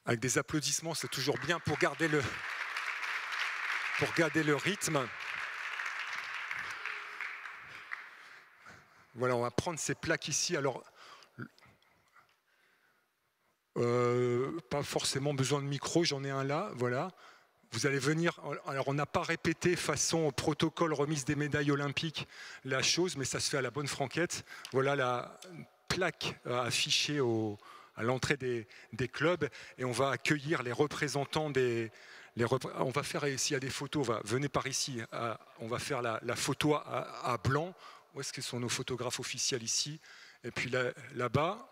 avec des applaudissements, c'est toujours bien pour garder le rythme. Voilà, on va prendre ces plaques ici. Alors, pas forcément besoin de micro, j'en ai un là, voilà. Vous allez venir, alors on n'a pas répété façon protocole remise des médailles olympiques la chose, mais ça se fait à la bonne franquette. Voilà la plaque affichée à l'entrée des clubs et on va accueillir les représentants on va faire, s'il y a des photos, venez par ici, on va faire la photo à blanc. Où est-ce que sont nos photographes officiels ici? Et puis là-bas,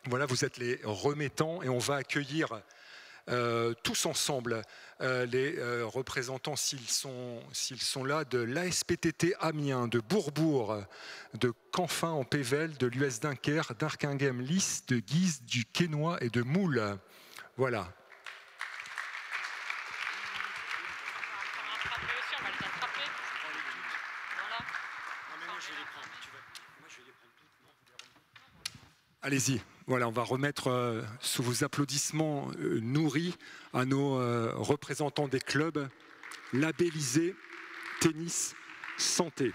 voilà, vous êtes les remettants et on va accueillir tous ensemble les représentants, s'ils sont là, de l'ASPTT Amiens, de Bourbourg, de Canfin en Pével, de l'US Dunkerque, d'Arkinghem Lys, de Guise, du Quesnoy et de Moule. Voilà. Allez-y, voilà, on va remettre sous vos applaudissements nourris à nos représentants des clubs labellisés Tennis Santé.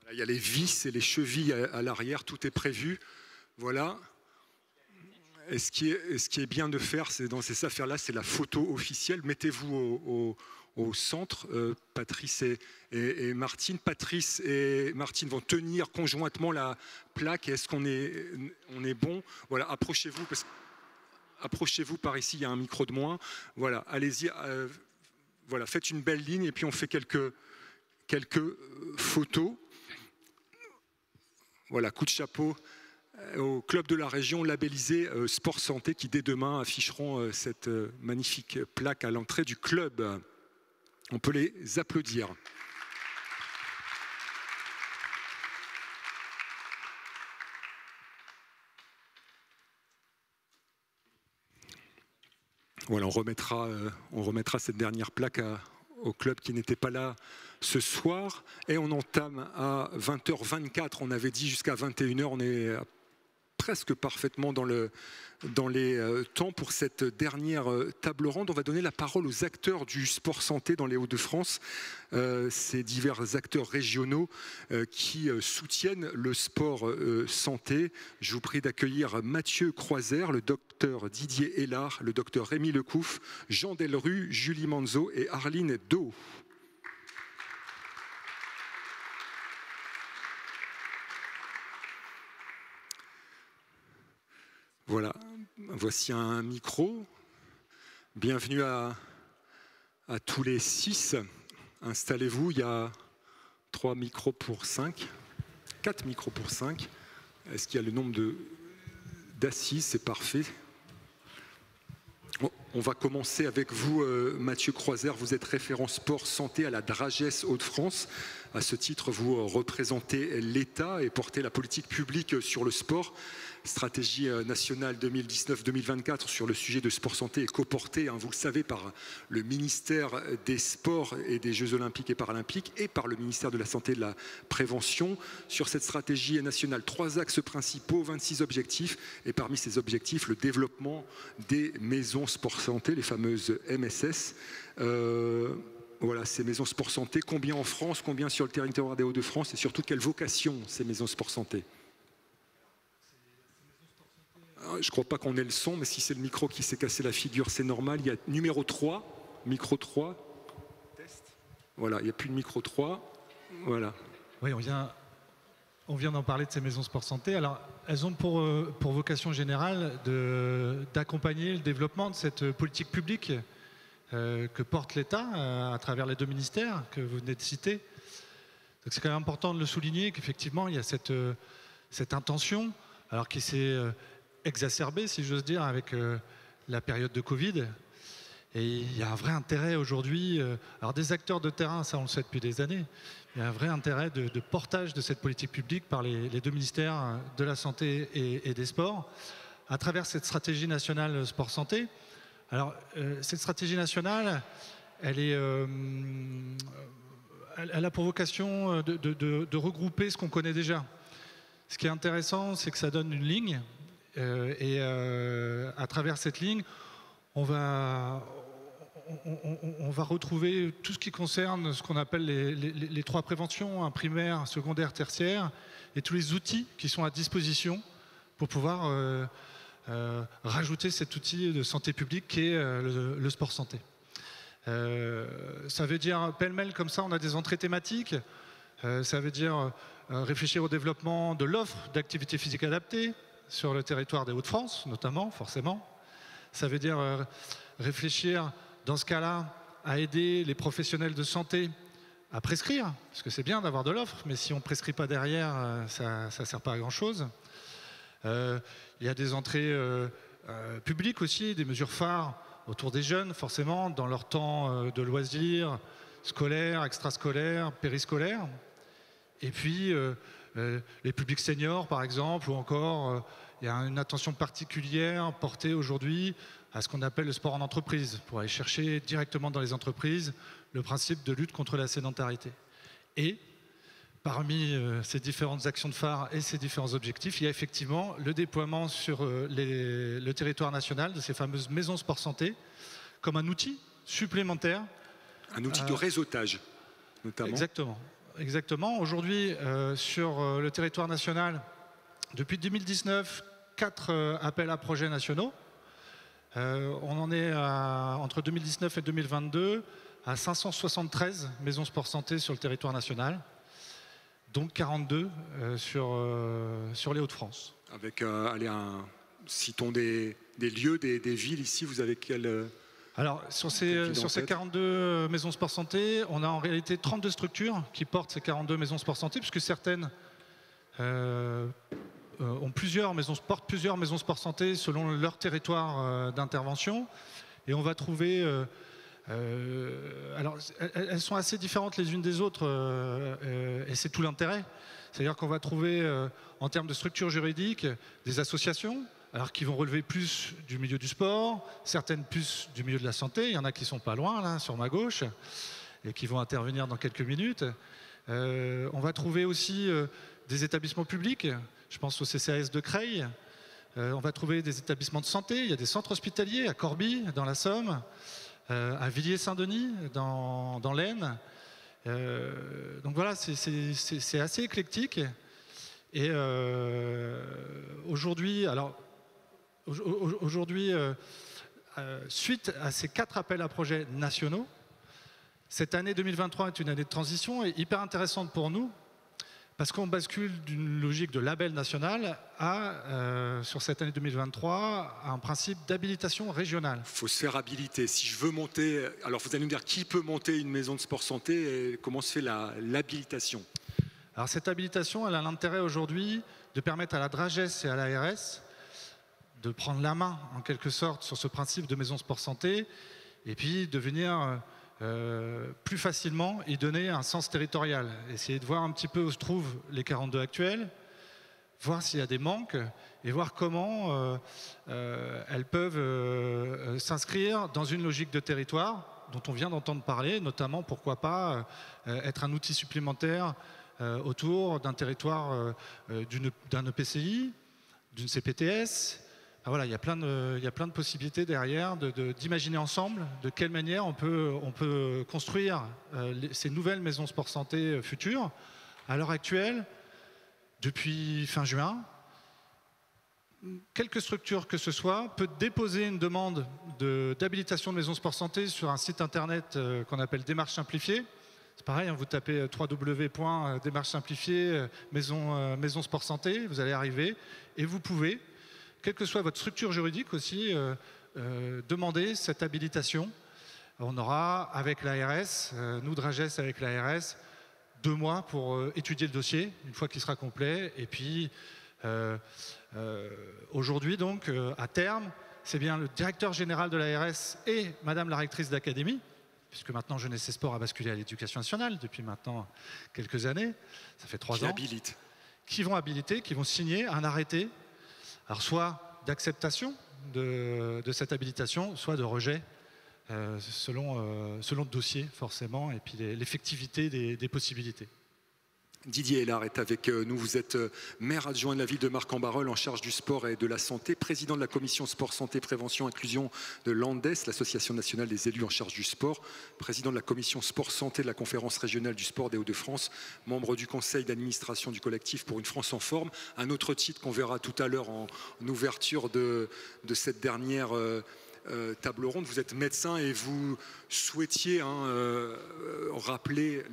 Voilà, il y a les vis et les chevilles à l'arrière, tout est prévu. Voilà. Et ce qui est bien de faire, c'est dans ces affaires-là, c'est la photo officielle. Mettez-vous au centre, Patrice et Martine. Patrice et Martine vont tenir conjointement la plaque. Est-ce qu'on est bon? Voilà, approchez-vous par ici, il y a un micro de moins. Voilà, allez-y, voilà, faites une belle ligne et puis on fait quelques photos. Voilà, coup de chapeau au club de la région labellisé Sport Santé qui dès demain afficheront cette magnifique plaque à l'entrée du club. On peut les applaudir. Voilà, on remettra cette dernière plaque au club qui n'était pas là ce soir. Et on entame à 20h24, on avait dit jusqu'à 21h, on est presque parfaitement dans les temps pour cette dernière table ronde. On va donner la parole aux acteurs du sport santé dans les Hauts-de-France, ces divers acteurs régionaux qui soutiennent le sport santé. Je vous prie d'accueillir Mathieu Croiser, le docteur Didier Hélard, le docteur Rémi Lecouf, Jean Delru, Julie Manzo et Arline Do. Voilà, voici un micro. Bienvenue à tous les 6. Installez-vous, il y a 3 micros pour 5, 4 micros pour 5. Est-ce qu'il y a le nombre d'assises? C'est parfait. On va commencer avec vous, Mathieu Croiser. Vous êtes référent sport santé à la Dragesse Hauts-de-France. À ce titre, vous représentez l'État et portez la politique publique sur le sport. Stratégie nationale 2019-2024 sur le sujet de sport santé est coportée, vous le savez, par le ministère des Sports et des Jeux Olympiques et Paralympiques et par le ministère de la Santé et de la Prévention. Sur cette stratégie nationale, 3 axes principaux, 26 objectifs. Et parmi ces objectifs, le développement des maisons sport santé, les fameuses MSS. Voilà, ces maisons sport santé, combien en France, combien sur le territoire des Hauts-de-France et surtout quelle vocation ces maisons sport santé? Je ne crois pas qu'on ait le son, mais si c'est le micro qui s'est cassé la figure, c'est normal. Il y a numéro 3, micro 3. Test. Voilà, il n'y a plus de micro 3. Voilà. Oui, on vient d'en parler de ces maisons sport santé. Alors, elles ont pour vocation générale d'accompagner le développement de cette politique publique que porte l'État à travers les 2 ministères que vous venez de citer. Donc c'est quand même important de le souligner qu'effectivement, il y a cette intention, alors qui s'est exacerbé, si j'ose dire, avec la période de Covid. Et il y a un vrai intérêt aujourd'hui, alors des acteurs de terrain, ça on le sait depuis des années, il y a un vrai intérêt de portage de cette politique publique par les 2 ministères de la Santé et des Sports, à travers cette stratégie nationale sport-santé. Alors, cette stratégie nationale, elle a pour vocation de regrouper ce qu'on connaît déjà. Ce qui est intéressant, c'est que ça donne une ligne, et à travers cette ligne, on va retrouver tout ce qui concerne ce qu'on appelle les 3 préventions, hein, primaire, secondaire, tertiaire, et tous les outils qui sont à disposition pour pouvoir rajouter cet outil de santé publique qui est le sport santé. Ça veut dire, pêle-mêle comme ça, on a des entrées thématiques. Ça veut dire réfléchir au développement de l'offre d'activité physique adaptée sur le territoire des Hauts-de-France, notamment, forcément. Ça veut dire réfléchir, dans ce cas-là, à aider les professionnels de santé à prescrire, parce que c'est bien d'avoir de l'offre, mais si on ne prescrit pas derrière, ça ne sert pas à grand-chose. Il y a des entrées publiques aussi, des mesures phares autour des jeunes, forcément, dans leur temps de loisirs, scolaires, extrascolaires, périscolaires. Et puis, les publics seniors, par exemple, ou encore, il y a une attention particulière portée aujourd'hui à ce qu'on appelle le sport en entreprise, pour aller chercher directement dans les entreprises le principe de lutte contre la sédentarité. Et parmi ces différentes actions de phare et ces différents objectifs, il y a effectivement le déploiement sur le territoire national de ces fameuses maisons sport santé comme un outil supplémentaire. Un outil de réseautage, notamment. Exactement. Exactement. Aujourd'hui, sur le territoire national, depuis 2019, 4 appels à projets nationaux. On en est entre 2019 et 2022 à 573 maisons sport santé sur le territoire national, donc 42 sur les Hauts-de-France. Avec, citons des lieux, des villes ici, vous avez quel... Alors, sur ces 42 maisons sport santé, on a en réalité 32 structures qui portent ces 42 maisons sport santé, puisque certaines portent plusieurs maisons sport santé selon leur territoire d'intervention. Et on va trouver... alors, elles sont assez différentes les unes des autres, et c'est tout l'intérêt. C'est-à-dire qu'on va trouver, en termes de structure juridique, des associations, alors qui vont relever plus du milieu du sport, certaines plus du milieu de la santé. Il y en a qui sont pas loin, là, sur ma gauche, et qui vont intervenir dans quelques minutes. On va trouver aussi des établissements publics. Je pense au CCAS de Creil. On va trouver des établissements de santé. Il y a des centres hospitaliers à Corbie, dans la Somme, à Villiers-Saint-Denis, dans l'Aisne. Donc voilà, c'est assez éclectique. Et aujourd'hui, suite à ces 4 appels à projets nationaux, cette année 2023 est une année de transition et hyper intéressante pour nous, parce qu'on bascule d'une logique de label national sur cette année 2023, à un principe d'habilitation régionale. Il faut se faire habiliter. Si je veux monter... Alors vous allez nous dire qui peut monter une maison de sport santé et comment se fait l'habilitation? Alors cette habilitation, elle a l'intérêt aujourd'hui de permettre à la DRAGES et à l'ARS de prendre la main, en quelque sorte, sur ce principe de maison sport santé, et puis de venir plus facilement y donner un sens territorial. Essayer de voir un petit peu où se trouvent les 42 actuels, voir s'il y a des manques, et voir comment elles peuvent s'inscrire dans une logique de territoire dont on vient d'entendre parler, notamment, pourquoi pas, être un outil supplémentaire autour d'un territoire, d'un EPCI, d'une CPTS. Voilà, il y a plein de possibilités derrière d'imaginer ensemble de quelle manière on peut construire ces nouvelles maisons sport santé futures. À l'heure actuelle, depuis fin juin, quelque structure que ce soit peut déposer une demande d'habilitation de maison sport santé sur un site internet qu'on appelle Démarche Simplifiée. C'est pareil, hein, vous tapez www.démarche simplifiée maison sport santé, vous allez arriver et vous pouvez, quelle que soit votre structure juridique aussi, demander cette habilitation. On aura avec l'ARS, nous DRAGES avec l'ARS, 2 mois pour étudier le dossier, une fois qu'il sera complet. Et puis, aujourd'hui, donc, à terme, c'est bien le directeur général de l'ARS et Madame la rectrice d'académie, puisque maintenant Jeunesse et Sport a basculé à l'éducation nationale depuis maintenant quelques années, ça fait 3 ans, qui vont habiliter, qui vont signer un arrêté, alors soit d'acceptation de cette habilitation, soit de rejet, selon le dossier forcément, et puis l'effectivité des possibilités. Didier Hélard est avec nous. Vous êtes maire adjoint de la ville de Marcq-en-Barœul en charge du sport et de la santé, président de la commission sport, santé, prévention, inclusion de l'ANDES, l'association nationale des élus en charge du sport, président de la commission sport, santé de la conférence régionale du sport des Hauts-de-France, membre du conseil d'administration du collectif pour une France en forme. Un autre titre qu'on verra tout à l'heure en ouverture de cette dernière table ronde. Vous êtes médecin et vous souhaitiez rappeler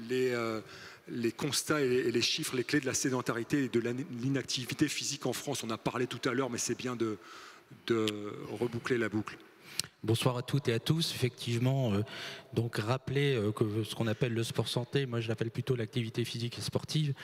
les constats et les chiffres, les clés de la sédentarité et de l'inactivité physique en France. On a parlé tout à l'heure, mais c'est bien de reboucler la boucle. Bonsoir à toutes et à tous. Effectivement, donc rappeler que ce qu'on appelle le sport santé, moi je l'appelle plutôt l'activité physique et sportive,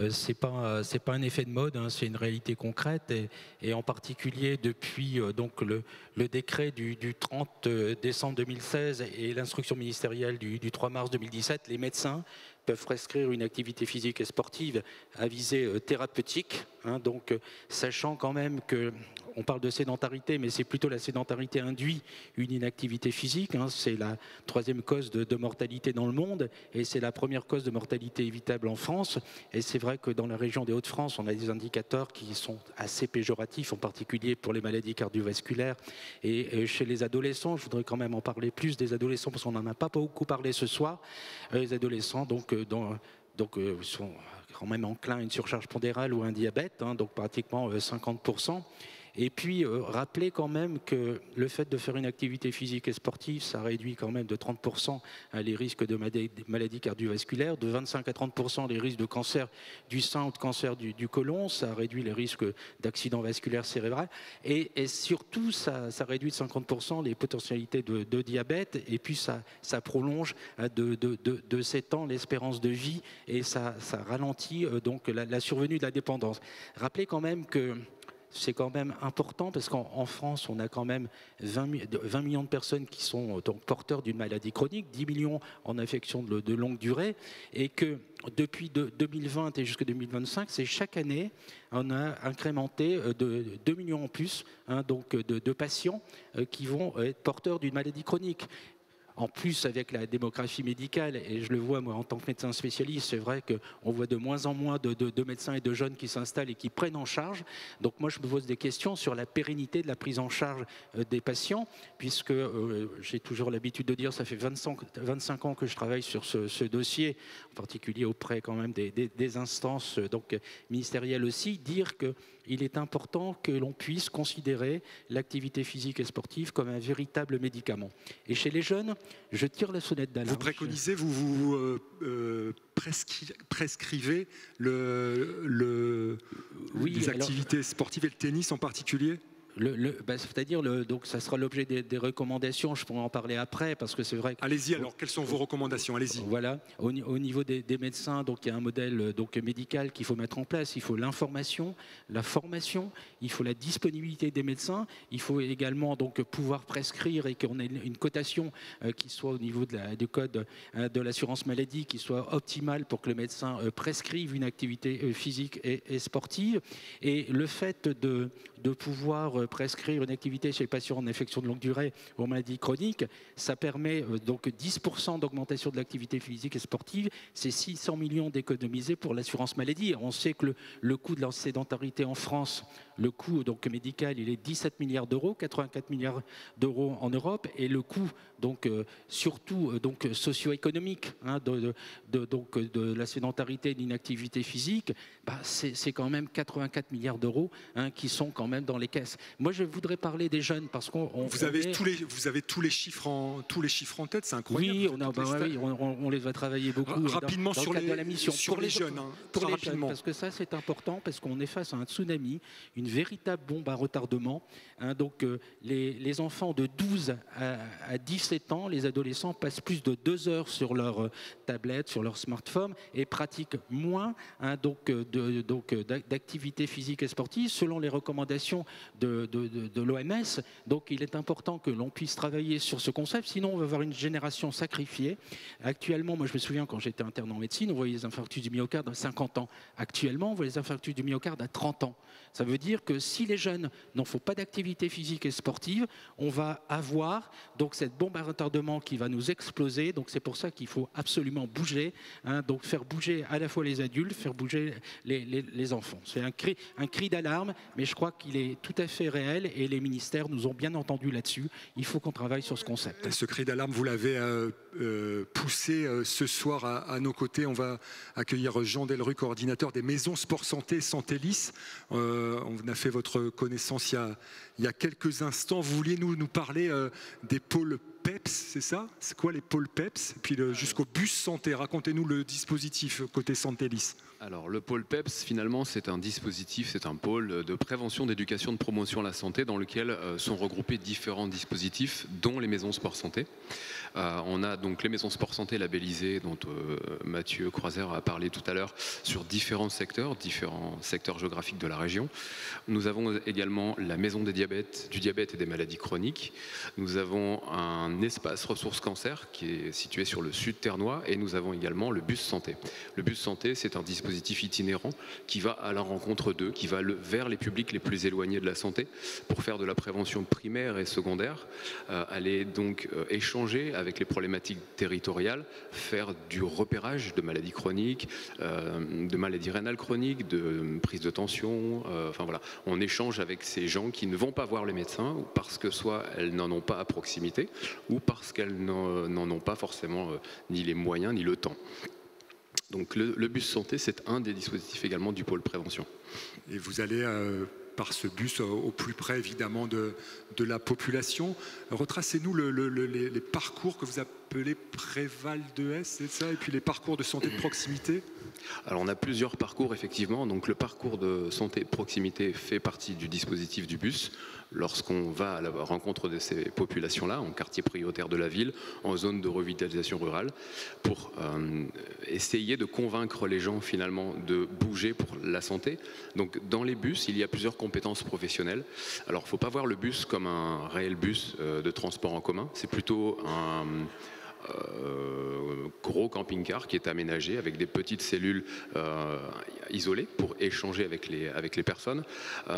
c'est pas un effet de mode, hein, c'est une réalité concrète et en particulier depuis donc le décret du 30 décembre 2016 et l'instruction ministérielle du 3 mars 2017, les médecins peuvent prescrire une activité physique et sportive à visée thérapeutique, hein, donc sachant quand même que on parle de sédentarité, mais c'est plutôt la sédentarité induit une inactivité physique, hein, c'est la troisième cause de mortalité dans le monde et c'est la première cause de mortalité évitable en France. Et c'est vrai que dans la région des Hauts-de-France, on a des indicateurs qui sont assez péjoratifs, en particulier pour les maladies cardiovasculaires. Et chez les adolescents, je voudrais quand même en parler plus des adolescents parce qu'on n'en a pas beaucoup parlé ce soir. Les adolescents, donc sont quand même enclins à une surcharge pondérale ou un diabète, hein, donc pratiquement 50%. Et puis, rappeler quand même que le fait de faire une activité physique et sportive, ça réduit quand même de 30% les risques de maladies cardiovasculaires, de 25 à 30% les risques de cancer du sein ou de cancer du côlon, ça réduit les risques d'accidents vasculaires cérébraux, et surtout, ça réduit de 50% les potentialités de diabète, et puis ça prolonge de 7 ans l'espérance de vie, et ça ralentit donc la survenue de la dépendance. Rappelez quand même que c'est quand même important parce qu'en France, on a quand même 20 millions de personnes qui sont donc porteurs d'une maladie chronique, 10 millions en affection de longue durée, et que depuis 2020 et jusqu'à 2025, c'est chaque année, on a incrémenté de 2 millions en plus, hein, donc de patients qui vont être porteurs d'une maladie chronique. En plus, avec la démographie médicale, et je le vois moi en tant que médecin spécialiste, c'est vrai qu'on voit de moins en moins de médecins et de jeunes qui s'installent et qui prennent en charge. Donc moi, je me pose des questions sur la pérennité de la prise en charge des patients, puisque j'ai toujours l'habitude de dire, ça fait 25 ans que je travaille sur ce dossier, en particulier auprès quand même des instances donc, ministérielles aussi, dire qu'il est important que l'on puisse considérer l'activité physique et sportive comme un véritable médicament. Et chez les jeunes, je tire la sonnette d'alarme. Vous préconisez, vous prescrivez les activités sportives et le tennis en particulier ? C'est-à-dire, donc ça sera l'objet des recommandations, je pourrais en parler après, parce que c'est vrai que... Allez-y alors, quelles sont vos recommandations? Allez-y. Voilà, au niveau des médecins, donc il y a un modèle donc, médical qu'il faut mettre en place, il faut l'information, la formation, il faut la disponibilité des médecins, il faut également donc, pouvoir prescrire et qu'on ait une cotation qui soit au niveau du code de l'assurance maladie, qui soit optimale pour que le médecin prescrive une activité physique et sportive. Et le fait de pouvoir prescrire une activité chez les patients en infection de longue durée ou en maladie chronique, ça permet donc 10% d'augmentation de l'activité physique et sportive, c'est 600 millions d'économisés pour l'assurance maladie. On sait que le coût de la sédentarité en France, le coût donc médical, il est 17 milliards d'euros, 84 milliards d'euros en Europe, et le coût donc surtout donc socio-économique hein, de la sédentarité et de l'inactivité physique, c'est quand même 84 milliards d'euros hein, qui sont quand même dans les caisses. Moi, je voudrais parler des jeunes parce qu'on vous avez tous les chiffres en tête, c'est incroyable. Oui, on les va travailler beaucoup. Rapidement dans sur le cadre de la mission. Sur les jeunes, pour les rapidement. Jeunes, parce que ça, c'est important parce qu'on est face à un tsunami, une véritable bombe à retardement. Hein, donc, les enfants de 12 à 17 ans, les adolescents passent plus de 2 heures sur leur tablette, sur leur smartphone et pratiquent moins hein, d'activités physiques et sportives selon les recommandations de l'OMS. Donc il est important que l'on puisse travailler sur ce concept, sinon on va avoir une génération sacrifiée. Actuellement, moi je me souviens quand j'étais interne en médecine, on voyait les infarctus du myocarde à 50 ans. Actuellement, on voit les infarctus du myocarde à 30 ans. Ça veut dire dire que si les jeunes n'en font pas d'activité physique et sportive, on va avoir donc cette bombe à retardement qui va nous exploser. Donc c'est pour ça qu'il faut absolument bouger, hein, donc faire bouger à la fois les adultes, faire bouger les enfants. C'est un cri d'alarme, mais je crois qu'il est tout à fait réel et les ministères nous ont bien entendu là-dessus. Il faut qu'on travaille sur ce concept. Ce cri d'alarme, vous l'avez poussé ce soir à nos côtés. On va accueillir Jean Delru, coordinateur des maisons sport santé Santélis. On a fait votre connaissance il y a quelques instants. Vous vouliez nous parler des pôles PEPS, c'est ça? C'est quoi les pôles PEPS? Et puis jusqu'au bus santé. Racontez-nous le dispositif côté Santélis. Alors le pôle PEPS, finalement, c'est un dispositif, c'est un pôle de prévention, d'éducation, de promotion à la santé dans lequel sont regroupés différents dispositifs, dont les maisons sport santé. On a donc les maisons sport santé labellisées, dont Mathieu Croiser a parlé tout à l'heure, sur différents secteurs géographiques de la région. Nous avons également la maison du diabète et des maladies chroniques. Nous avons un espace ressources cancer qui est situé sur le sud ternois, et nous avons également le bus santé. Le bus santé, c'est un dispositif itinérant qui va à la rencontre d'eux, qui va vers les publics les plus éloignés de la santé pour faire de la prévention primaire et secondaire, aller donc échanger avec les problématiques territoriales, faire du repérage de maladies chroniques, de maladies rénales chroniques, de prise de tension, enfin voilà, on échange avec ces gens qui ne vont pas voir les médecins parce que soit elles n'en ont pas à proximité ou parce qu'elles n'en ont pas forcément ni les moyens ni le temps. Donc le bus santé, c'est un des dispositifs également du pôle prévention. Et vous allez, par ce bus, au plus près évidemment de la population. Retracez-nous les parcours que vous appelez Préval 2S, c'est ça? Et puis les parcours de santé de proximité? Alors on a plusieurs parcours effectivement. Donc le parcours de santé de proximité fait partie du dispositif du bus. Lorsqu'on va à la rencontre de ces populations-là, en quartier prioritaire de la ville, en zone de revitalisation rurale, pour essayer de convaincre les gens finalement de bouger pour la santé. Donc dans les bus, il y a plusieurs compétences professionnelles. Alors il ne faut pas voir le bus comme un réel bus de transport en commun, c'est plutôt un gros camping-car qui est aménagé avec des petites cellules isolées pour échanger avec les personnes.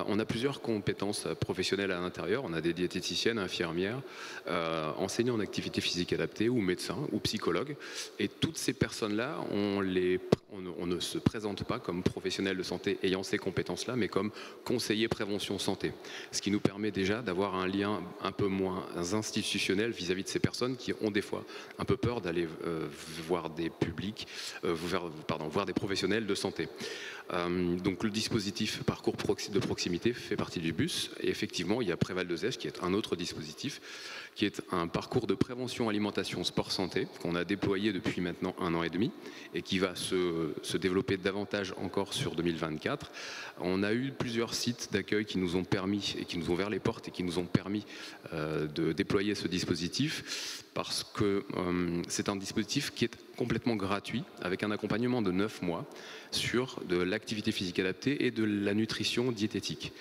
On a plusieurs compétences professionnelles à l'intérieur. On a des diététiciennes, infirmières, enseignants en activité physique adaptée ou médecins ou psychologues. Et toutes ces personnes-là, on ne se présente pas comme professionnels de santé ayant ces compétences-là, mais comme conseillers prévention santé. Ce qui nous permet déjà d'avoir un lien un peu moins institutionnel vis-à-vis de ces personnes qui ont des fois un peu peur d'aller voir des publics, voir des professionnels de santé. Donc le dispositif parcours de proximité fait partie du bus. Et effectivement, il y a Préval 2S qui est un autre dispositif, qui est un parcours de prévention alimentation sport santé qu'on a déployé depuis maintenant 1 an et demi et qui va se développer davantage encore sur 2024. On a eu plusieurs sites d'accueil qui nous ont permis et qui nous ont ouvert les portes et qui nous ont permis de déployer ce dispositif parce que c'est un dispositif qui est complètement gratuit avec un accompagnement de 9 mois sur de l'activité physique adaptée et de la nutrition diététique.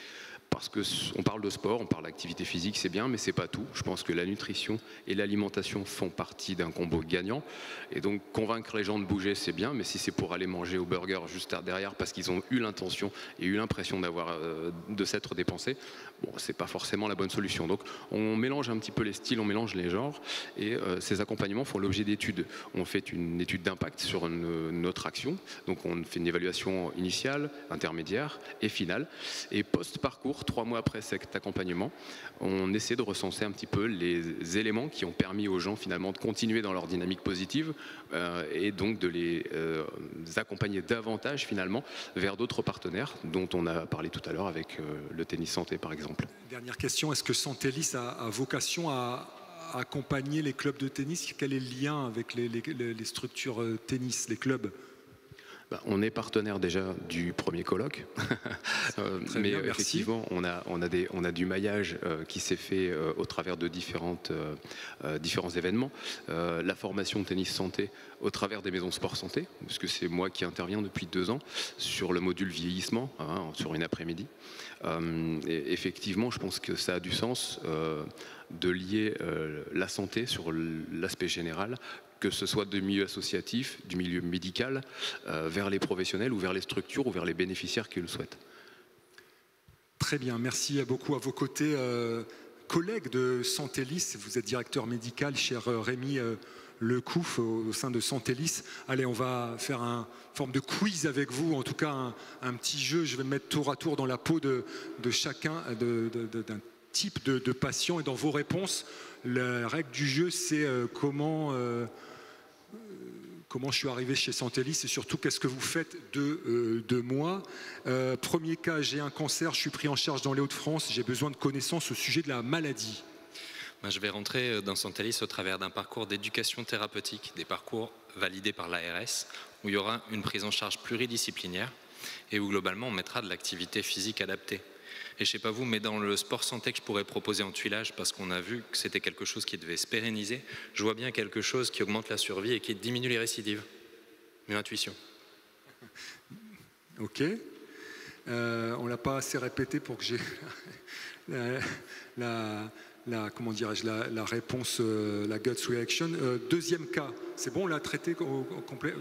Parce qu'on parle de sport, on parle d'activité physique, c'est bien, mais c'est pas tout. Je pense que la nutrition et l'alimentation font partie d'un combo gagnant. Et donc, convaincre les gens de bouger, c'est bien, mais si c'est pour aller manger au burger juste derrière parce qu'ils ont eu l'intention et eu l'impression de s'être dépensés, bon, c'est pas forcément la bonne solution. Donc, on mélange un petit peu les styles, on mélange les genres, et ces accompagnements font l'objet d'études. On fait une étude d'impact sur notre action. Donc, on fait une évaluation initiale, intermédiaire et finale. Et post-parcours, 3 mois après cet accompagnement, on essaie de recenser un petit peu les éléments qui ont permis aux gens finalement de continuer dans leur dynamique positive et donc de les accompagner davantage finalement vers d'autres partenaires dont on a parlé tout à l'heure avec le tennis santé par exemple. Dernière question, est-ce que Santélis a vocation à accompagner les clubs de tennis? Quel est le lien avec les structures tennis, les clubs? On est partenaire déjà du premier colloque, mais bien, effectivement on a du maillage qui s'est fait au travers de différents événements. La formation tennis santé au travers des maisons sport santé, puisque c'est moi qui interviens depuis 2 ans sur le module vieillissement, sur une après-midi. Et effectivement, je pense que ça a du sens de lier la santé sur l'aspect général, que ce soit du milieu associatif, du milieu médical, vers les professionnels ou vers les structures ou vers les bénéficiaires qui le souhaitent. Très bien, merci beaucoup à vos côtés. Collègue de Santélis, vous êtes directeur médical, cher Rémi Lecouf, au sein de Santélis. Allez, on va faire une forme de quiz avec vous, en tout cas un petit jeu. Je vais me mettre tour à tour dans la peau de chacun, d'un type de patient, et dans vos réponses, la règle du jeu, c'est comment je suis arrivé chez Santélis et surtout qu'est-ce que vous faites de moi. Premier cas, j'ai un cancer, je suis pris en charge dans les Hauts-de-France, j'ai besoin de connaissances au sujet de la maladie. Je vais rentrer dans Santélis au travers d'un parcours d'éducation thérapeutique, des parcours validés par l'ARS, où il y aura une prise en charge pluridisciplinaire et où globalement on mettra de l'activité physique adaptée. Et je ne sais pas vous, mais dans le sport santé que je pourrais proposer en tuilage, parce qu'on a vu que c'était quelque chose qui devait se pérenniser, je vois bien quelque chose qui augmente la survie et qui diminue les récidives. Une intuition. Ok. On ne l'a pas assez répété pour que j'ai comment dirais-je, la réponse, la gut reaction. Deuxième cas, c'est bon, on l'a traité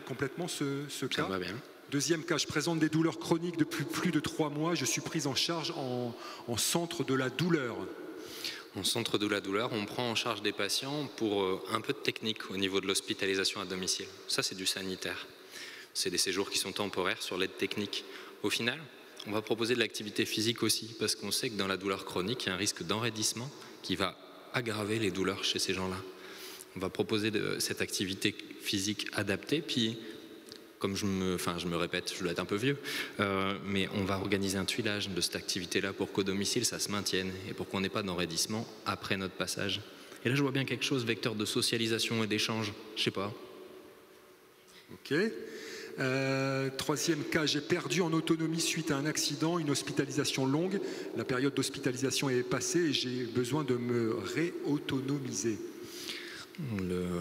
complètement ce cas. Ça va bien. Deuxième cas, je présente des douleurs chroniques depuis plus de 3 mois. Je suis prise en charge en centre de la douleur. En centre de la douleur, on prend en charge des patients pour un peu de technique au niveau de l'hospitalisation à domicile. Ça, c'est du sanitaire. C'est des séjours qui sont temporaires sur l'aide technique. Au final, on va proposer de l'activité physique aussi, parce qu'on sait que dans la douleur chronique, il y a un risque d'enraidissement qui va aggraver les douleurs chez ces gens-là. On va proposer cette activité physique adaptée, puis comme je me répète, je dois être un peu vieux, mais on va organiser un tuilage de cette activité-là pour qu'au domicile, ça se maintienne et pour qu'on n'ait pas d'enraidissement après notre passage. Et là, je vois bien quelque chose, vecteur de socialisation et d'échange, je sais pas. Ok. Troisième cas, j'ai perdu en autonomie suite à un accident, une hospitalisation longue. La période d'hospitalisation est passée et j'ai besoin de me réautonomiser.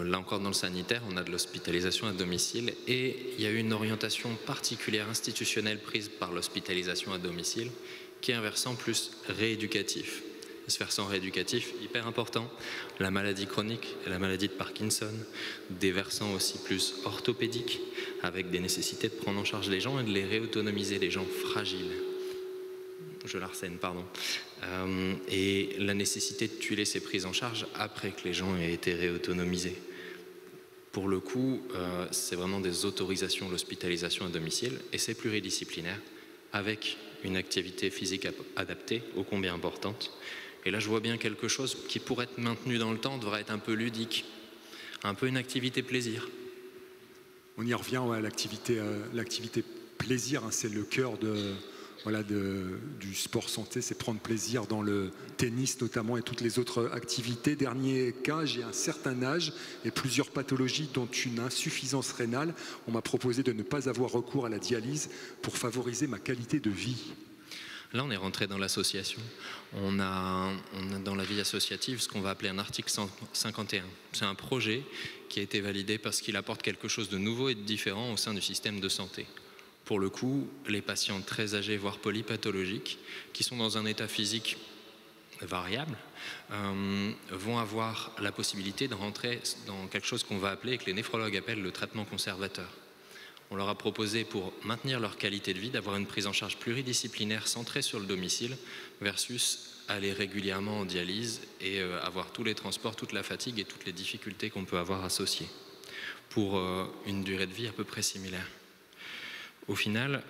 Là encore dans le sanitaire, on a de l'hospitalisation à domicile et il y a eu une orientation particulière institutionnelle prise par l'hospitalisation à domicile qui est un versant plus rééducatif. Ce versant rééducatif, hyper important, la maladie chronique et la maladie de Parkinson, des versants aussi plus orthopédiques avec des nécessités de prendre en charge les gens et de les réautonomiser, les gens fragiles. Je l'arsène, pardon. Et la nécessité de tuiler ces prises en charge après que les gens aient été réautonomisés. Pour le coup, c'est vraiment des autorisations de l'hospitalisation à domicile et c'est pluridisciplinaire avec une activité physique adaptée, ô combien importante. Et là, je vois bien quelque chose qui, pour être maintenu dans le temps, devrait être un peu ludique, un peu une activité plaisir. On y revient à l'activité plaisir, hein, c'est le cœur du sport santé, c'est prendre plaisir dans le tennis notamment et toutes les autres activités. Dernier cas, j'ai un certain âge et plusieurs pathologies dont une insuffisance rénale. On m'a proposé de ne pas avoir recours à la dialyse pour favoriser ma qualité de vie. Là, on est rentré dans l'association. On a dans la vie associative ce qu'on va appeler un article 51. C'est un projet qui a été validé parce qu'il apporte quelque chose de nouveau et de différent au sein du système de santé. Pour le coup, les patients très âgés, voire polypathologiques, qui sont dans un état physique variable, vont avoir la possibilité de rentrer dans quelque chose qu'on va appeler, que les néphrologues appellent le traitement conservateur. On leur a proposé, pour maintenir leur qualité de vie, d'avoir une prise en charge pluridisciplinaire centrée sur le domicile versus aller régulièrement en dialyse et avoir tous les transports, toute la fatigue et toutes les difficultés qu'on peut avoir associées pour une durée de vie à peu près similaire. Au final,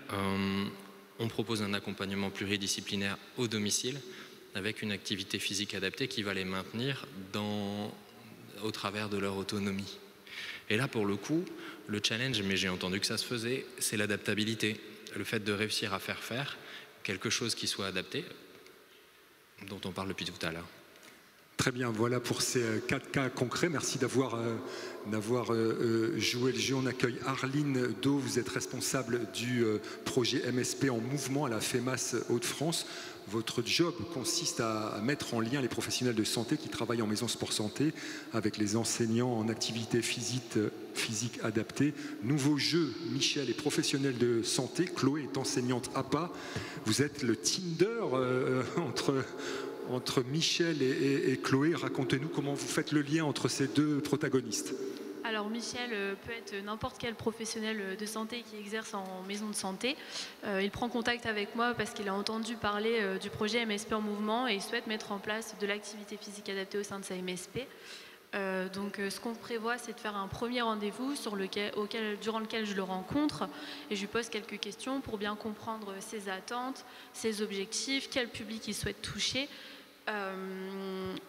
on propose un accompagnement pluridisciplinaire au domicile avec une activité physique adaptée qui va les maintenir au travers de leur autonomie. Et là, pour le coup, le challenge, mais j'ai entendu que ça se faisait, c'est l'adaptabilité. Le fait de réussir à faire quelque chose qui soit adapté, dont on parle depuis tout à l'heure. Très bien, voilà pour ces 4 cas concrets. Merci d'avoir joué le jeu. On accueille Arline Do, vous êtes responsable du projet MSP en mouvement à la FEMAS Hauts-de-France. Votre job consiste à mettre en lien les professionnels de santé qui travaillent en maison sport santé avec les enseignants en activité physique adaptée. Nouveau jeu, Michel est professionnel de santé, Chloé est enseignante APA. Vous êtes le Tinder entre Michel et Chloé. Racontez-nous comment vous faites le lien entre ces deux protagonistes. Alors Michel peut être n'importe quel professionnel de santé qui exerce en maison de santé. Il prend contact avec moi parce qu'il a entendu parler du projet MSP en mouvement et il souhaite mettre en place de l'activité physique adaptée au sein de sa MSP. Donc ce qu'on prévoit, c'est de faire un premier rendez-vous durant lequel je le rencontre et je lui pose quelques questions pour bien comprendre ses attentes, ses objectifs, quel public il souhaite toucher.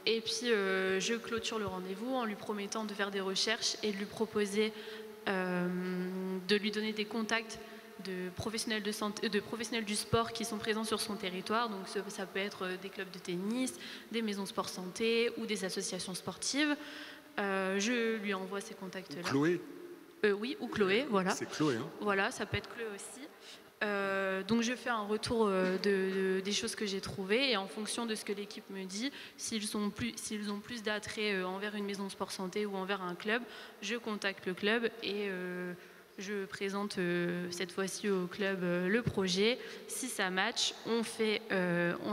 Et puis je clôture le rendez-vous en lui promettant de faire des recherches et de lui proposer de lui donner des contacts de professionnels de santé, de professionnels du sport qui sont présents sur son territoire. Donc ça peut être des clubs de tennis, des maisons sport santé ou des associations sportives. Je lui envoie ces contacts-là. Chloé. Oui, ou Chloé, voilà. C'est Chloé, hein. Voilà, ça peut être Chloé aussi. Donc je fais un retour des choses que j'ai trouvées et en fonction de ce que l'équipe me dit, s'ils ont plus d'attrait envers une maison de sport santé ou envers un club, je contacte le club et je présente cette fois-ci au club le projet. Si ça match, on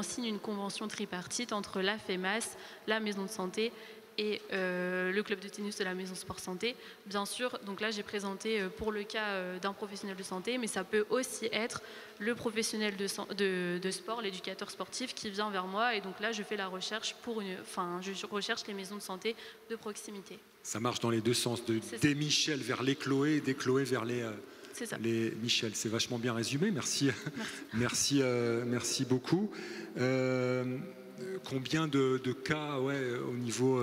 signe une convention tripartite entre la FEMAS, la maison de santé et le club de tennis de la maison sport santé. Bien sûr, donc là j'ai présenté pour le cas d'un professionnel de santé, mais ça peut aussi être le professionnel de sport, l'éducateur sportif qui vient vers moi et donc là je fais la recherche je recherche les maisons de santé de proximité. Ça marche dans les deux sens, des Michel vers les Chloé et des Chloé vers les Michel. C'est vachement bien résumé, merci. Merci beaucoup. Combien de cas au niveau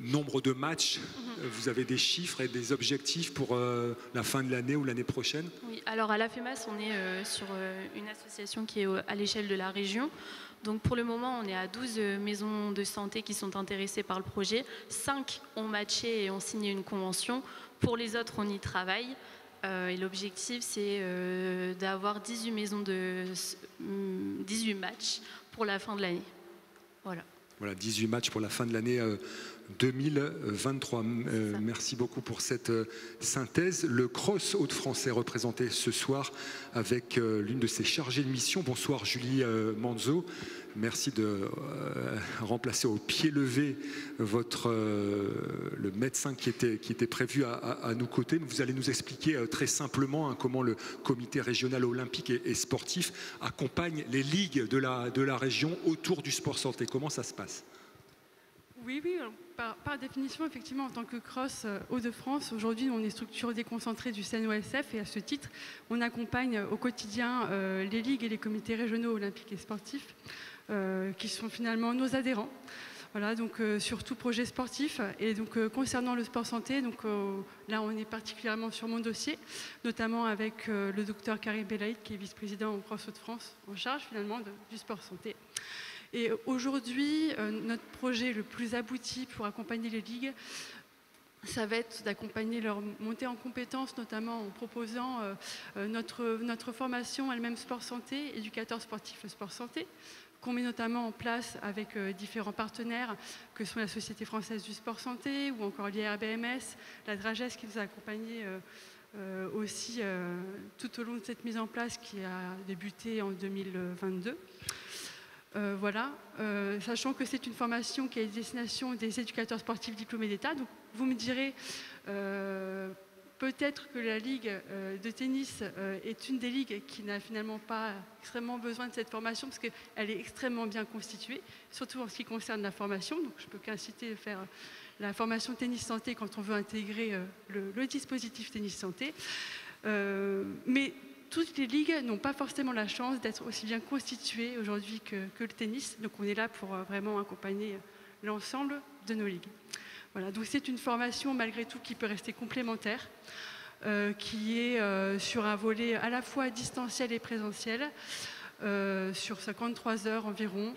nombre de matchs, vous avez des chiffres et des objectifs pour la fin de l'année ou l'année prochaine? Oui, alors à la FEMAS, on est sur une association qui est à l'échelle de la région. Donc pour le moment, on est à 12 maisons de santé qui sont intéressées par le projet. 5 ont matché et ont signé une convention. Pour les autres, on y travaille. Et l'objectif, c'est d'avoir 18 matchs pour la fin de l'année. Voilà. Voilà, 18 matchs pour la fin de l'année 2023. Merci beaucoup pour cette synthèse. Le Cross Hauts-de-France est représenté ce soir avec l'une de ses chargées de mission. Bonsoir Julie Manzo. Merci de remplacer au pied levé le médecin qui était prévu à nos côtés. Vous allez nous expliquer très simplement comment le comité régional olympique et sportif accompagne les ligues de la région autour du sport santé. Comment ça se passe? Oui, par définition, effectivement, en tant que Cross Hauts-de-France, aujourd'hui, on est structure déconcentrée du CNOSF et à ce titre, on accompagne au quotidien les ligues et les comités régionaux olympiques et sportifs qui sont finalement nos adhérents. Voilà, donc sur tout projet sportif. Et donc concernant le sport santé, donc là on est particulièrement sur mon dossier, notamment avec le docteur Karim Belaïd qui est vice-président au Cross Hauts-de-France en charge finalement du sport santé. Et aujourd'hui, notre projet le plus abouti pour accompagner les ligues, ça va être d'accompagner leur montée en compétences, notamment en proposant notre formation elle-même sport santé, éducateur sportif sport santé, qu'on met notamment en place avec différents partenaires que sont la Société française du sport santé ou encore l'IRBMS, la DRAGES qui nous a accompagnés aussi tout au long de cette mise en place qui a débuté en 2022. Voilà, sachant que c'est une formation qui est à destination des éducateurs sportifs diplômés d'État. Donc vous me direz, peut-être que la Ligue de tennis est une des ligues qui n'a finalement pas extrêmement besoin de cette formation parce qu'elle est extrêmement bien constituée, surtout en ce qui concerne la formation. Donc je peux qu'inciter à faire la formation tennis santé quand on veut intégrer le dispositif tennis santé. Mais toutes les ligues n'ont pas forcément la chance d'être aussi bien constituées aujourd'hui que le tennis. Donc on est là pour vraiment accompagner l'ensemble de nos ligues. Voilà, donc c'est une formation malgré tout qui peut rester complémentaire, qui est sur un volet à la fois distanciel et présentiel, sur 53 heures environ,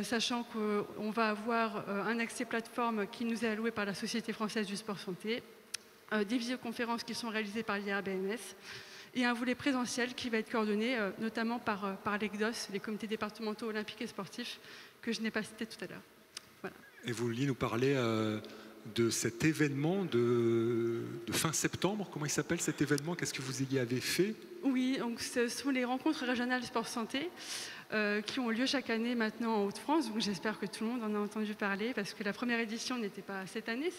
sachant qu'on va avoir un accès plateforme qui nous est alloué par la Société française du sport santé, des visioconférences qui sont réalisées par l'IRBMS, et un volet présentiel qui va être coordonné notamment par l'ECDOS, les comités départementaux olympiques et sportifs, que je n'ai pas cité tout à l'heure. Voilà. Et vous vouliez nous parler de cet événement de fin septembre. Comment il s'appelle cet événement? Qu'est-ce que vous y avez fait? Oui, donc ce sont les rencontres régionales sport santé. qui ont lieu chaque année maintenant en Hauts-de-France. Donc j'espère que tout le monde en a entendu parler parce que la première édition n'était pas cette année.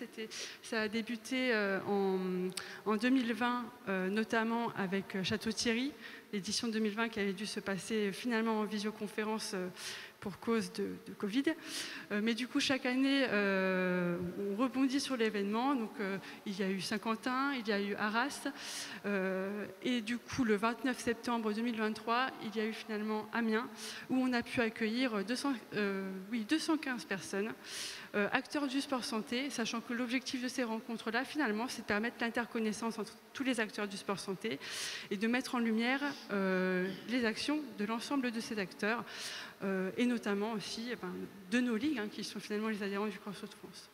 Ça a débuté en 2020, notamment avec Château-Thierry, l'édition 2020 qui avait dû se passer finalement en visioconférence pour cause de Covid. Mais du coup, chaque année, on rebondit sur l'événement. Donc, il y a eu Saint-Quentin, il y a eu Arras. Et du coup, le 29 septembre 2023, il y a eu finalement Amiens, où on a pu accueillir 215 personnes, acteurs du sport santé, sachant que l'objectif de ces rencontres-là, finalement, c'est de permettre l'interconnaissance entre tous les acteurs du sport santé et de mettre en lumière les actions de l'ensemble de ces acteurs, et notamment aussi de nos ligues, qui sont finalement les adhérents du Cross Hauts-de-France.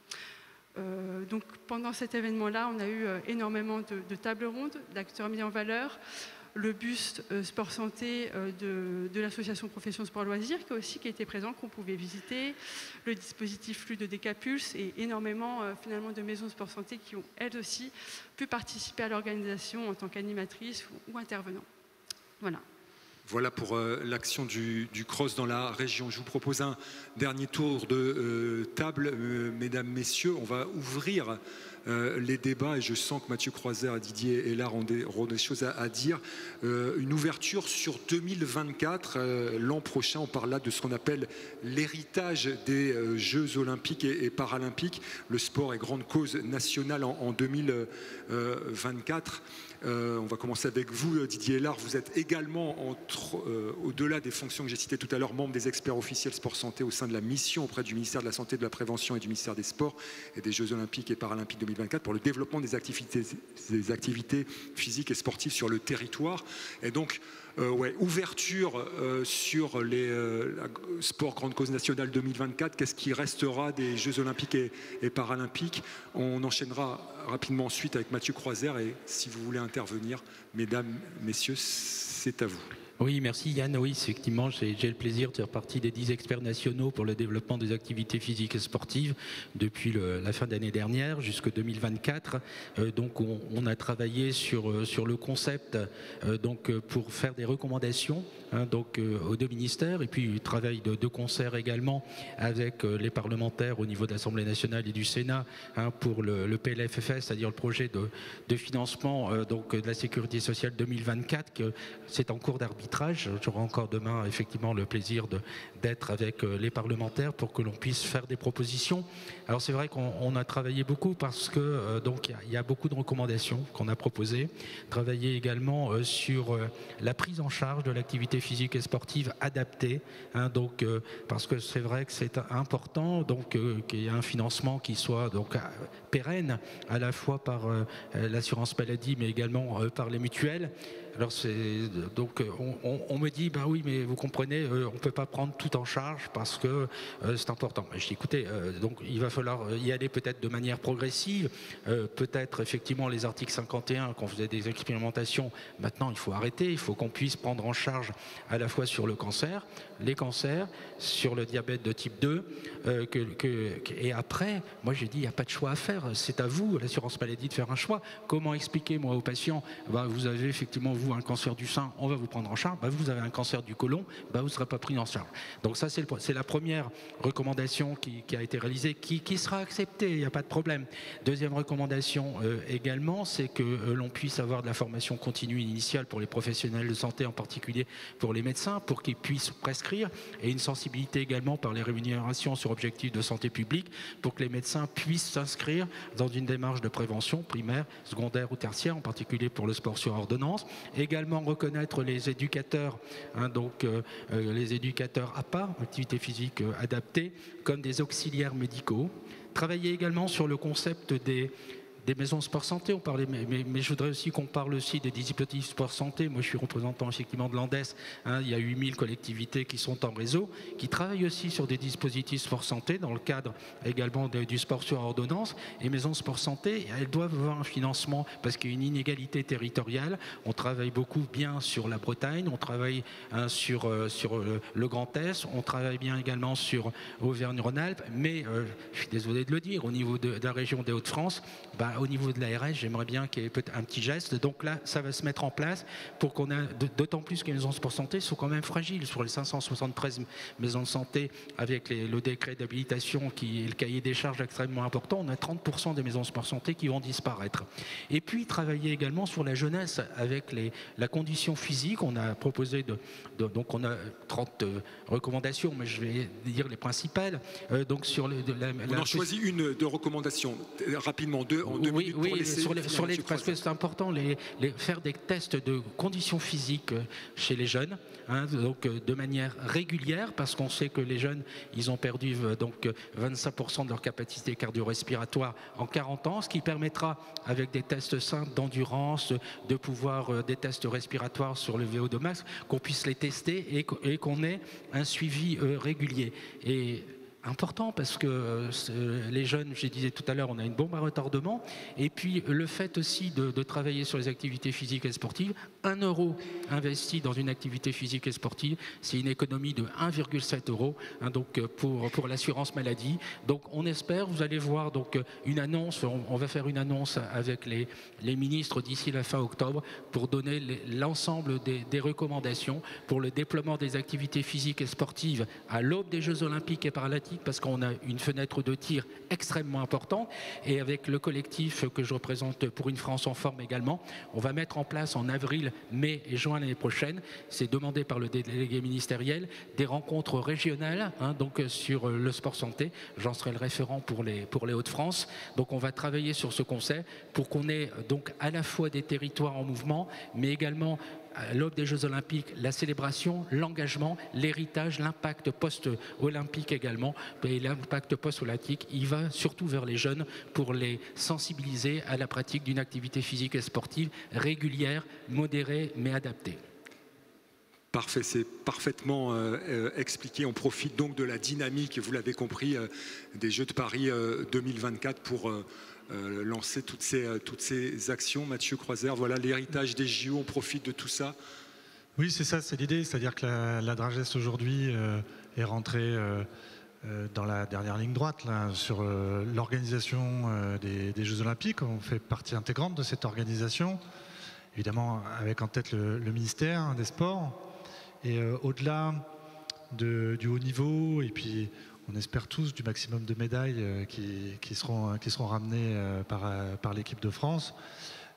Donc pendant cet événement-là, on a eu énormément de tables rondes, d'acteurs mis en valeur, le buste sport santé de l'association Profession Sport Loisirs qui était présent, qu'on pouvait visiter, le dispositif flux de Decapulse et énormément finalement de maisons sport santé qui ont elles aussi pu participer à l'organisation en tant qu'animatrices ou intervenants. Voilà. Voilà pour l'action du cross dans la région. Je vous propose un dernier tour de table. Mesdames, messieurs, on va ouvrir les débats et je sens que Mathieu Croiser et Didier Hélard ont des choses à dire. Une ouverture sur 2024. L'an prochain, on parle là de ce qu'on appelle l'héritage des Jeux olympiques et paralympiques. Le sport est grande cause nationale en 2024. On va commencer avec vous, Didier Hélard. Vous êtes également, au-delà des fonctions que j'ai citées tout à l'heure, membre des experts officiels sport santé au sein de la mission auprès du ministère de la Santé, de la Prévention et du ministère des Sports et des Jeux olympiques et paralympiques 2024 pour le développement des activités physiques et sportives sur le territoire. Et donc, ouverture sur les sports grande cause nationale 2024. Qu'est-ce qui restera des Jeux olympiques et paralympiques? On enchaînera rapidement ensuite avec Mathieu Croiser et si vous voulez intervenir, mesdames, messieurs, c'est à vous. Oui, merci Yann. Oui, effectivement, j'ai le plaisir de faire partie des 10 experts nationaux pour le développement des activités physiques et sportives depuis la fin d'année dernière jusqu'en 2024. Donc, on a travaillé sur le concept pour faire des recommandations aux deux ministères et puis travail de concert également avec les parlementaires au niveau de l'Assemblée nationale et du Sénat pour le PLFFS, c'est-à-dire le projet de financement de la sécurité sociale 2024, que c'est en cours d'arbitrage. J'aurai encore demain effectivement le plaisir d'être avec les parlementaires pour que l'on puisse faire des propositions. Alors c'est vrai qu'on a travaillé beaucoup parce que il y a beaucoup de recommandations qu'on a proposées. Travailler également sur la prise en charge de l'activité physique et sportive adaptée, parce que c'est vrai que c'est important qu'il y ait un financement qui soit pérenne à la fois par l'assurance maladie mais également par les mutuelles. Alors on me dit oui mais vous comprenez on peut pas prendre tout en charge parce que c'est important. Je dis écoutez il va falloir y aller peut-être de manière progressive, peut-être effectivement les articles 51 quand on faisait des expérimentations, maintenant il faut arrêter, il faut qu'on puisse prendre en charge à la fois sur le cancer, les cancers, sur le diabète de type 2 et après moi j'ai dit il n'y a pas de choix à faire, c'est à vous l'assurance maladie de faire un choix. Comment expliquer moi aux patients vous avez effectivement un cancer du sein, on va vous prendre en charge. Vous avez un cancer du côlon, vous ne serez pas pris en charge. Donc ça, c'est la première recommandation qui a été réalisée, qui sera acceptée, il n'y a pas de problème. Deuxième recommandation également, c'est que l'on puisse avoir de la formation continue initiale pour les professionnels de santé, en particulier pour les médecins, pour qu'ils puissent prescrire, et une sensibilité également par les rémunérations sur objectifs de santé publique, pour que les médecins puissent s'inscrire dans une démarche de prévention primaire, secondaire ou tertiaire, en particulier pour le sport sur ordonnance. Également reconnaître les éducateurs, les éducateurs APA, activité physique adaptée, comme des auxiliaires médicaux. Travailler également sur le concept des maisons sport santé, on parlait, mais je voudrais aussi qu'on parle aussi des dispositifs sport santé. Moi, je suis représentant effectivement de l'Andes. Il y a 8000 collectivités qui sont en réseau, qui travaillent aussi sur des dispositifs sport santé dans le cadre également du sport sur ordonnance. Et maisons sport santé, elles doivent avoir un financement parce qu'il y a une inégalité territoriale. On travaille beaucoup bien sur la Bretagne, on travaille sur le Grand Est, on travaille bien également sur Auvergne-Rhône-Alpes. Mais je suis désolé de le dire, au niveau de la région des Hauts-de-France, au niveau de l'ARS, j'aimerais bien qu'il y ait un petit geste. Donc là, ça va se mettre en place pour qu'on ait, d'autant plus que les maisons de sport santé sont quand même fragiles. Sur les 573 maisons de santé, avec le décret d'habilitation qui est le cahier des charges extrêmement important, on a 30% des maisons de sport santé qui vont disparaître. Et puis, travailler également sur la jeunesse avec la condition physique. On a proposé donc on a 30 recommandations, mais je vais dire les principales. Donc sur on en choisit une de recommandation rapidement, en 2 minutes pour laisser sur les parce que c'est important faire des tests de conditions physiques chez les jeunes, hein, donc de manière régulière, parce qu'on sait que les jeunes, ils ont perdu donc 25% de leur capacité cardio-respiratoire en 40 ans, ce qui permettra, avec des tests simples d'endurance, de pouvoir des tests respiratoires sur le VO2 max, qu'on puisse les tester et qu'on ait un suivi régulier. Et important parce que les jeunes, je disais tout à l'heure, on a une bombe à retardement, et puis le fait aussi de travailler sur les activités physiques et sportives, 1 euro investi dans une activité physique et sportive, c'est une économie de 1,7 euros, hein, donc pour l'assurance maladie. Donc on espère, vous allez voir donc une annonce, on va faire une annonce avec les ministres d'ici la fin octobre pour donner l'ensemble des recommandations pour le déploiement des activités physiques et sportives à l'aube des Jeux Olympiques et Paralympiques, parce qu'on a une fenêtre de tir extrêmement importante, et avec le collectif que je représente pour une France en forme également, on va mettre en place en avril, mai et juin l'année prochaine, c'est demandé par le délégué ministériel, des rencontres régionales, hein, donc sur le sport santé. J'en serai le référent pour les Hauts-de-France. Donc on va travailler sur ce concept pour qu'on ait donc à la fois des territoires en mouvement, mais également à l'aube des Jeux Olympiques, la célébration, l'engagement, l'héritage, l'impact post-olympique également. Et l'impact post-olympique, il va surtout vers les jeunes pour les sensibiliser à la pratique d'une activité physique et sportive régulière, modérée, mais adaptée. Parfait, c'est parfaitement expliqué. On profite donc de la dynamique, vous l'avez compris, des Jeux de Paris 2024 pour lancer toutes ces actions. Mathieu Croiser, voilà l'héritage des JO, on profite de tout ça. Oui, c'est ça, c'est l'idée, c'est-à-dire que la Drageste aujourd'hui est rentrée dans la dernière ligne droite là, sur l'organisation des Jeux Olympiques. On fait partie intégrante de cette organisation, évidemment avec en tête le ministère des Sports. Et au-delà du haut niveau, et puis on espère tous du maximum de médailles qui seront ramenées par l'équipe de France,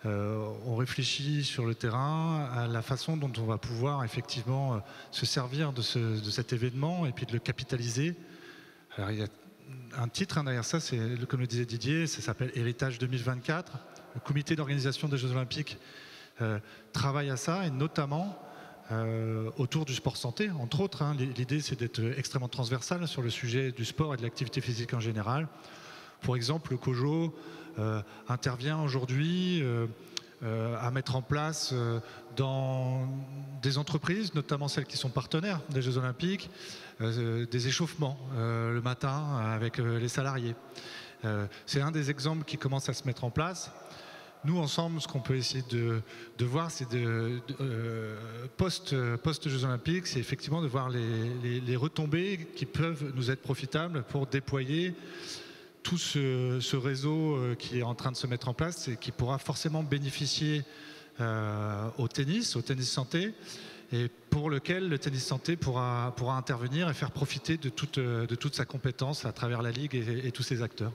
on réfléchit sur le terrain à la façon dont on va pouvoir effectivement se servir de cet événement et puis de le capitaliser. Alors il y a un titre derrière ça, c'est, comme le disait Didier, ça s'appelle Héritage 2024. Le comité d'organisation des Jeux Olympiques travaille à ça, et notamment autour du sport santé, entre autres. Hein. L'idée, c'est d'être extrêmement transversal sur le sujet du sport et de l'activité physique en général. Pour exemple, le COJO intervient aujourd'hui à mettre en place dans des entreprises, notamment celles qui sont partenaires des Jeux Olympiques, des échauffements le matin avec les salariés. C'est un des exemples qui commence à se mettre en place. Nous, ensemble, ce qu'on peut essayer de voir, c'est post-Jeux Olympiques, c'est effectivement de voir les retombées qui peuvent nous être profitables pour déployer tout ce réseau qui est en train de se mettre en place et qui pourra forcément bénéficier au tennis santé, et pour lequel le tennis santé pourra intervenir et faire profiter de toute sa compétence à travers la Ligue et tous ses acteurs.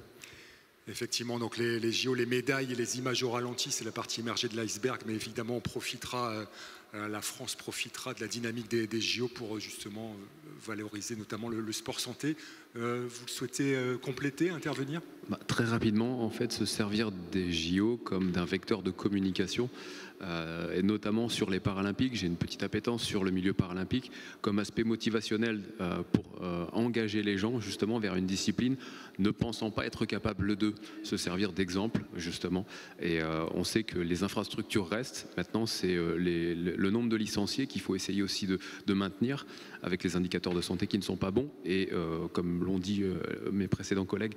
Effectivement, donc les JO, les médailles et les images au ralenti, c'est la partie émergée de l'iceberg, mais évidemment, on profitera, la France profitera de la dynamique des JO pour justement valoriser notamment le sport santé. Vous souhaitez compléter, intervenir ? Très rapidement, en fait, se servir des JO comme d'un vecteur de communication, et notamment sur les Paralympiques. J'ai une petite appétence sur le milieu paralympique comme aspect motivationnel pour engager les gens justement vers une discipline, ne pensant pas être capable de se servir d'exemple justement. Et on sait que les infrastructures restent. Maintenant, c'est le nombre de licenciés qu'il faut essayer aussi de maintenir avec les indicateurs de santé qui ne sont pas bons. Et comme l'ont dit mes précédents collègues,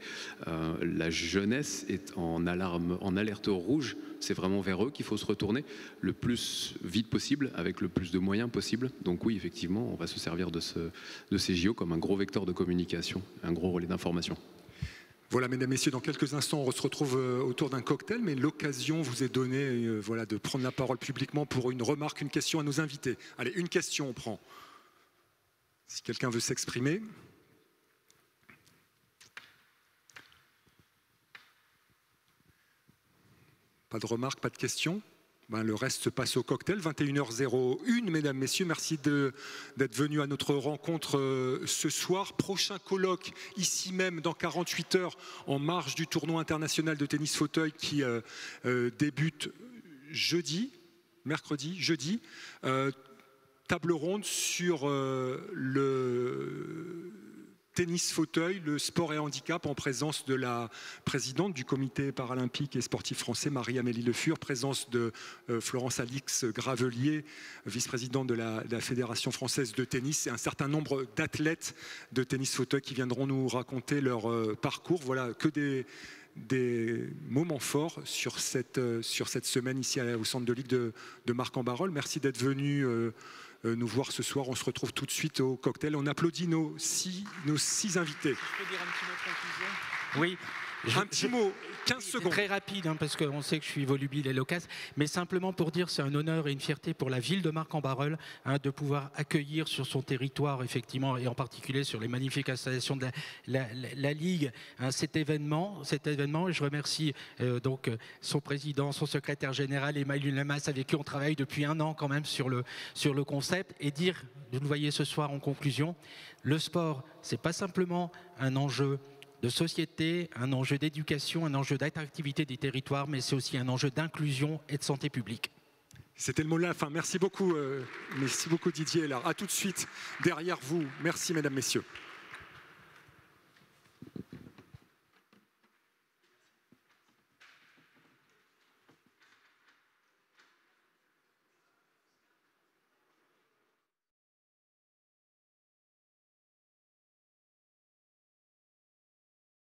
la jeunesse est en alerte rouge. C'est vraiment vers eux qu'il faut se retourner le plus vite possible, avec le plus de moyens possible. Donc oui, effectivement, on va se servir de ces JO comme un gros vecteur de communication, un gros relais d'information. Voilà, mesdames, messieurs, dans quelques instants, on se retrouve autour d'un cocktail, mais l'occasion vous est donnée voilà, de prendre la parole publiquement pour une remarque, une question à nos invités. Allez, une question, on prend. Si quelqu'un veut s'exprimer. Pas de remarques, pas de questions. Ben, le reste se passe au cocktail, 21h01, mesdames, messieurs, merci d'être venus à notre rencontre ce soir. Prochain colloque, ici même, dans 48 heures, en marge du tournoi international de tennis fauteuil qui débute mercredi, jeudi. Table ronde sur le tennis fauteuil, le sport et handicap, en présence de la présidente du comité paralympique et sportif français, Marie-Amélie Le Fur, présence de Florence Alix Gravelier, vice-présidente de la Fédération française de tennis, et un certain nombre d'athlètes de tennis fauteuil qui viendront nous raconter leur parcours. Voilà, que des moments forts sur cette semaine ici au centre de ligue de Marcq-en-Barœul. Merci d'être venu nous voir ce soir. On se retrouve tout de suite au cocktail. On applaudit nos six invités. Je peux dire un petit mot de conclusion ? Oui. Un petit mot, 15 secondes. Très rapide, hein, parce qu'on sait que je suis volubile et loquace, mais simplement pour dire c'est un honneur et une fierté pour la ville de Marcq-en-Barœul de pouvoir accueillir sur son territoire, effectivement, et en particulier sur les magnifiques installations de la Ligue, cet événement. Et je remercie donc son président, son secrétaire général, Emmanuel Lamas, avec qui on travaille depuis 1 an quand même sur le concept, et dire, vous le voyez ce soir en conclusion, le sport, c'est pas simplement un enjeu de société, un enjeu d'éducation, un enjeu d'attractivité des territoires, mais c'est aussi un enjeu d'inclusion et de santé publique. C'était le mot de la fin. Merci beaucoup Didier. Alors, à tout de suite derrière vous. Merci mesdames, messieurs.